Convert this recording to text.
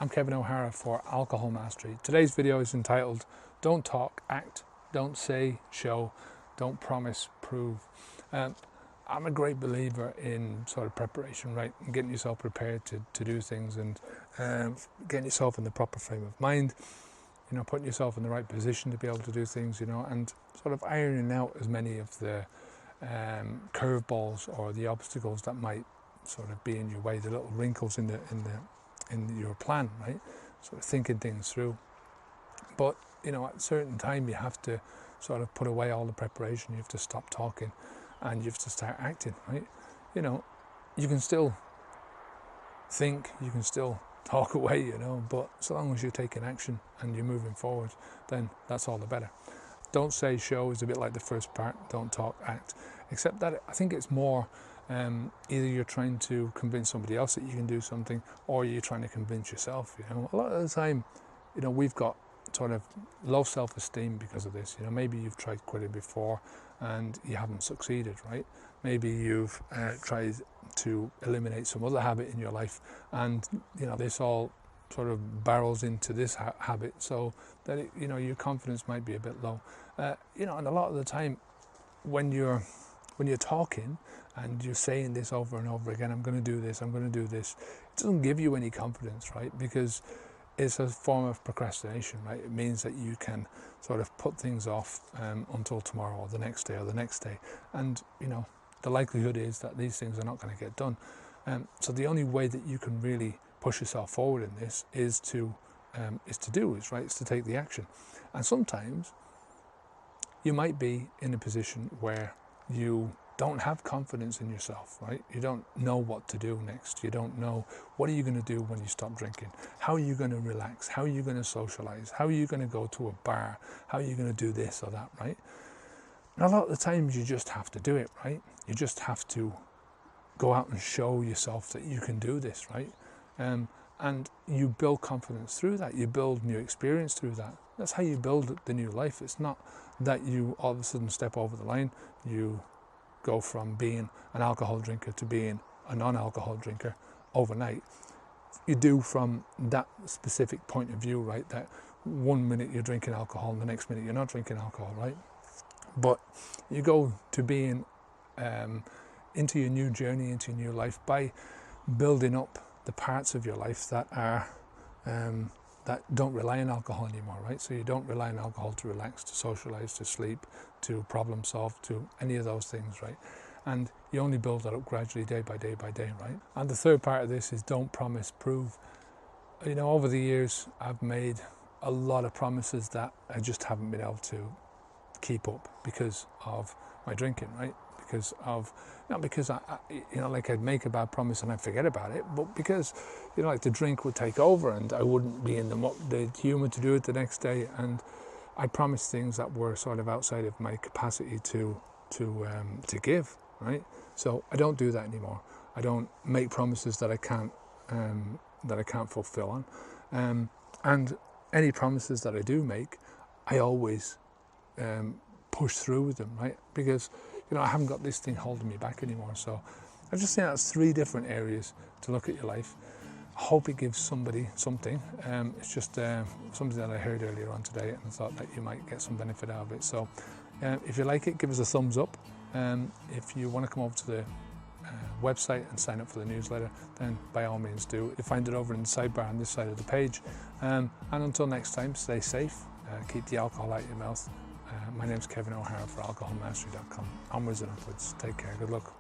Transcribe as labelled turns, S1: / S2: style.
S1: I'm Kevin O'Hara for Alcohol Mastery. Today's video is entitled Don't Talk, Act. Don't say, show. Don't promise, prove. I'm a great believer in sort of preparation, right? And getting yourself prepared to do things and getting yourself in the proper frame of mind, you know, putting yourself in the right position to be able to do things, you know, and sort of ironing out as many of the curveballs or the obstacles that might sort of be in your way, the little wrinkles in your plan, right? Sort of thinking things through. But, you know, at a certain time you have to sort of put away all the preparation, you have to stop talking and you have to start acting, right? You know, you can still think, you can still talk away, you know, but so long as you're taking action and you're moving forward, then that's all the better. Don't say, show is a bit like the first part, don't talk, act, except that I think it's more either you're trying to convince somebody else that you can do something, or you're trying to convince yourself, you know. A lot of the time, you know, we've got sort of low self-esteem because of this. You know, maybe you've tried quitting before and you haven't succeeded, right? Maybe you've tried to eliminate some other habit in your life, and, you know, this all sort of barrels into this habit, so that it, you know, your confidence might be a bit low. You know, and a lot of the time when you're talking and you're saying this over and over again, I'm going to do this, I'm going to do this, it doesn't give you any confidence, right? Because it's a form of procrastination, right? It means that you can sort of put things off until tomorrow or the next day or the next day. And, you know, the likelihood is that these things are not going to get done. So the only way that you can really push yourself forward in this is to take the action. And sometimes you might be in a position where you don't have confidence in yourself, right? You don't know what to do next. You don't know what are you going to do when you stop drinking. How are you going to relax? How are you going to socialize? How are you going to go to a bar? How are you going to do this or that, right? And a lot of the times you just have to do it, right? You just have to go out and show yourself that you can do this, right? And you build confidence through that. You build new experience through that. That's how you build the new life. It's not that you all of a sudden step over the line. You go from being an alcohol drinker to being a non-alcohol drinker overnight. You do from that specific point of view, right? That 1 minute you're drinking alcohol and the next minute you're not drinking alcohol, right? But you go to being into your new journey, into your new life by building up the parts of your life that are that don't rely on alcohol anymore, right? So you don't rely on alcohol to relax, to socialize, to sleep, to problem solve, to any of those things, right? And you only build that up gradually, day by day by day, right? And the third part of this is don't promise, prove. You know, over the years, I've made a lot of promises that I just haven't been able to keep up because of my drinking, right? Because of, not because I you know, like I'd make a bad promise and I'd forget about it, but because, you know, like the drink would take over and I wouldn't be in the humour to do it the next day, and I promised things that were sort of outside of my capacity to give, right? So I don't do that anymore. I don't make promises that I can't fulfill on, and any promises that I do make, I always push through with them, right? Because, you know, I haven't got this thing holding me back anymore. So I just think that's three different areas to look at your life. I hope it gives somebody something. It's just something that I heard earlier on today, and I thought that you might get some benefit out of it. So if you like it, give us a thumbs up. If you want to come over to the website and sign up for the newsletter, then by all means do. You'll find it over in the sidebar on this side of the page. And until next time, stay safe, keep the alcohol out of your mouth. My name's Kevin O'Hara for alcoholmastery.com. Onwards and upwards. Take care. Good luck.